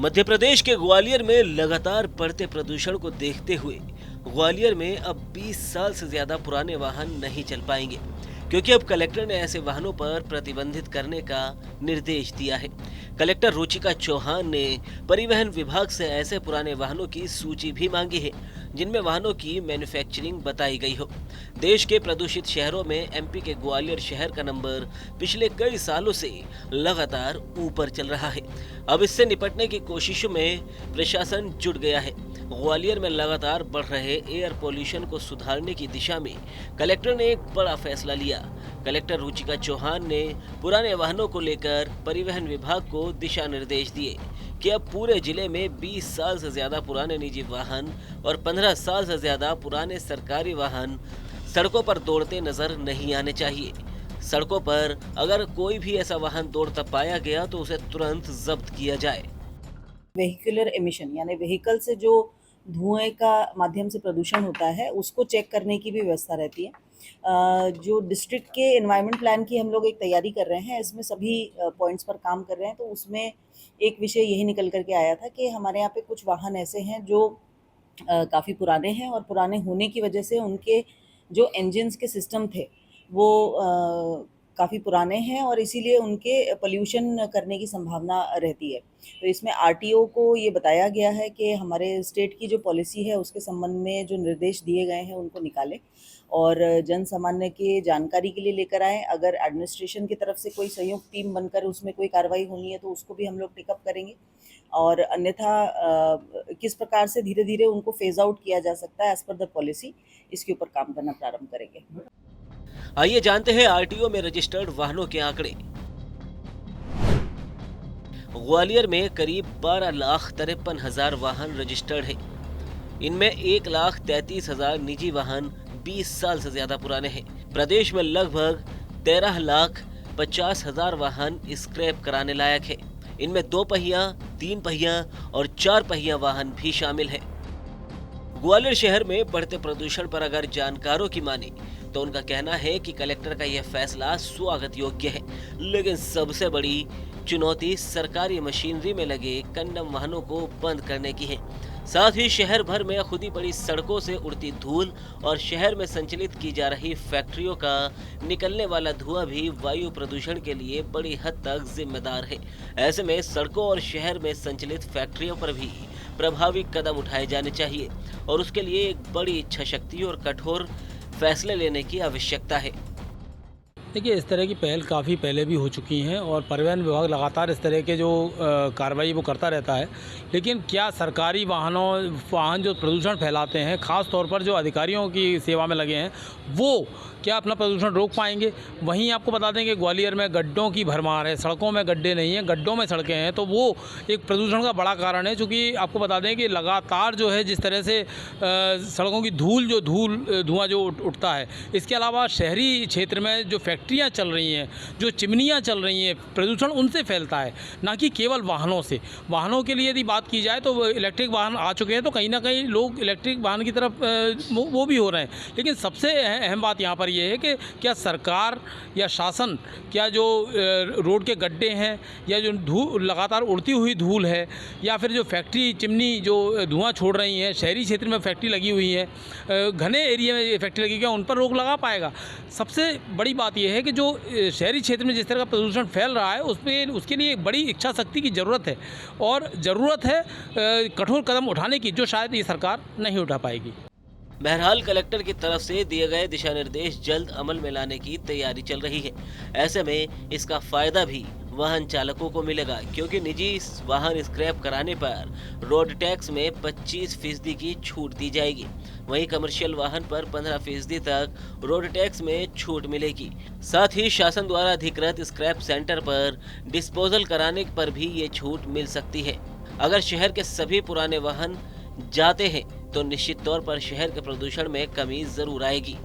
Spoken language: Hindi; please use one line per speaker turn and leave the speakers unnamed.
मध्य प्रदेश के ग्वालियर में लगातार बढ़ते प्रदूषण को देखते हुए ग्वालियर में अब 20 साल से ज्यादा पुराने वाहन नहीं चल पाएंगे, क्योंकि अब कलेक्टर ने ऐसे वाहनों पर प्रतिबंधित करने का निर्देश दिया है। कलेक्टर रुचिका चौहान ने परिवहन विभाग से ऐसे पुराने वाहनों की सूची भी मांगी है जिनमें वाहनों की मैन्युफैक्चरिंग बताई गई हो। देश के प्रदूषित शहरों में एमपी के ग्वालियर शहर का नंबर पिछले कई सालों से लगातार ऊपर चल रहा है। अब इससे निपटने की कोशिशों में प्रशासन जुट गया है। ग्वालियर में लगातार बढ़ रहे एयर पोल्यूशन को सुधारने की दिशा में कलेक्टर ने एक बड़ा फैसला लिया। कलेक्टर रुचिका चौहान ने पुराने वाहनों को लेकर परिवहन विभाग को दिशा निर्देश दिए कि अब पूरे जिले में 20 साल से ज्यादा पुराने निजी वाहन और 15 साल से ज्यादा पुराने सरकारी वाहन सड़कों पर दौड़ते नजर नहीं आने चाहिए। सड़कों पर अगर कोई भी ऐसा वाहन दौड़ता पाया गया तो उसे तुरंत जब्त किया जाए।
वेहिकुलर एमिशन यानी व्हीकल से जो धुएं का माध्यम से प्रदूषण होता है उसको चेक करने की भी व्यवस्था रहती है। जो डिस्ट्रिक्ट के एनवायरनमेंट प्लान की हम लोग एक तैयारी कर रहे हैं, इसमें सभी पॉइंट्स पर काम कर रहे हैं। तो उसमें एक विषय यही निकल करके आया था कि हमारे यहाँ पे कुछ वाहन ऐसे हैं जो काफ़ी पुराने हैं और पुराने होने की वजह से उनके जो इंजन्स के सिस्टम थे वो काफ़ी पुराने हैं और इसीलिए उनके पोल्यूशन करने की संभावना रहती है। तो इसमें आरटीओ को ये बताया गया है कि हमारे स्टेट की जो पॉलिसी है उसके संबंध में जो निर्देश दिए गए हैं उनको निकालें और जन सामान्य के जानकारी के लिए लेकर आएँ। अगर एडमिनिस्ट्रेशन की तरफ से कोई संयुक्त टीम बनकर उसमें कोई कार्रवाई होनी है तो उसको भी हम लोग टेकअप करेंगे और अन्यथा किस प्रकार से धीरे धीरे उनको फेज आउट किया जा सकता है एज पर द पॉलिसी, इसके ऊपर काम करना प्रारंभ करेंगे।
आइए जानते हैं आरटीओ में रजिस्टर्ड वाहनों के आंकड़े। ग्वालियर में करीब 12,53,000 वाहन रजिस्टर्ड है। इनमें 1,33,000 निजी वाहन 20 साल से ज्यादा पुराने हैं। प्रदेश में लगभग 13,50,000 वाहन स्क्रैप कराने लायक है। इनमें 2 पहिया, 3 पहिया और 4 पहिया वाहन भी शामिल हैं। ग्वालियर शहर में बढ़ते प्रदूषण पर अगर जानकारों की माने तो उनका कहना है कि कलेक्टर का यह फैसला स्वागत योग्य है, लेकिन सबसे बड़ी चुनौती सरकारी मशीनरी में लगे कंडम वाहनों को बंद करने की है। साथ ही शहर भर में खुदी पड़ी सड़कों से उड़ती धूल और शहर में संचालित की जा रही फैक्ट्रियों का निकलने वाला धुआं भी वायु प्रदूषण के लिए बड़ी हद तक जिम्मेदार है। ऐसे में सड़कों और शहर में संचालित फैक्ट्रियों पर भी प्रभावी कदम उठाए जाने चाहिए और उसके लिए एक बड़ी इच्छा शक्ति और कठोर फैसले लेने की आवश्यकता है।
देखिए, इस तरह की पहल काफ़ी पहले भी हो चुकी हैं और परिवहन विभाग लगातार इस तरह के जो कार्रवाई वो करता रहता है। लेकिन क्या सरकारी वाहन जो प्रदूषण फैलाते हैं, ख़ास तौर पर जो अधिकारियों की सेवा में लगे हैं, वो क्या अपना प्रदूषण रोक पाएंगे? वहीं आपको बता दें कि ग्वालियर में गड्ढों की भरमार है, सड़कों में गड्ढे नहीं हैं, गड्ढों में सड़कें हैं, तो वो एक प्रदूषण का बड़ा कारण है। चूँकि आपको बता दें कि लगातार जो है जिस तरह से सड़कों की धुआं जो उठता है, इसके अलावा शहरी क्षेत्र में जो फैक्ट्रियाँ चल रही हैं, जो चिमनियाँ चल रही हैं, प्रदूषण उनसे फैलता है, ना कि केवल वाहनों से। वाहनों के लिए यदि बात की जाए तो इलेक्ट्रिक वाहन आ चुके हैं, तो कहीं ना कहीं लोग इलेक्ट्रिक वाहन की तरफ वो भी हो रहे हैं। लेकिन सबसे अहम बात यहाँ पर ये है कि क्या सरकार या शासन क्या जो रोड के गड्ढे हैं या जो लगातार उड़ती हुई धूल है या फिर जो फैक्ट्री चिमनी जो धुआं छोड़ रही हैं, शहरी क्षेत्र में फैक्ट्री लगी हुई है, घने एरिया में फैक्ट्री लगी, क्या उन पर रोक लगा पाएगा? सबसे बड़ी बात यह है कि जो शहरी क्षेत्र में जिस तरह का प्रदूषण फैल रहा है उसके लिए एक बड़ी इच्छा शक्ति की ज़रूरत है और ज़रूरत है कठोर कदम उठाने की, जो शायद ये सरकार नहीं उठा पाएगी।
बहरहाल कलेक्टर की तरफ से दिए गए दिशा निर्देश जल्द अमल में लाने की तैयारी चल रही है। ऐसे में इसका फायदा भी वाहन चालकों को मिलेगा, क्योंकि निजी वाहन स्क्रैप कराने पर रोड टैक्स में 25% की छूट दी जाएगी। वहीं कमर्शियल वाहन पर 15% तक रोड टैक्स में छूट मिलेगी। साथ ही शासन द्वारा अधिकृत स्क्रैप सेंटर पर डिस्पोजल कराने पर भी ये छूट मिल सकती है। अगर शहर के सभी पुराने वाहन जाते हैं तो निश्चित तौर पर शहर के प्रदूषण में कमी जरूर आएगी।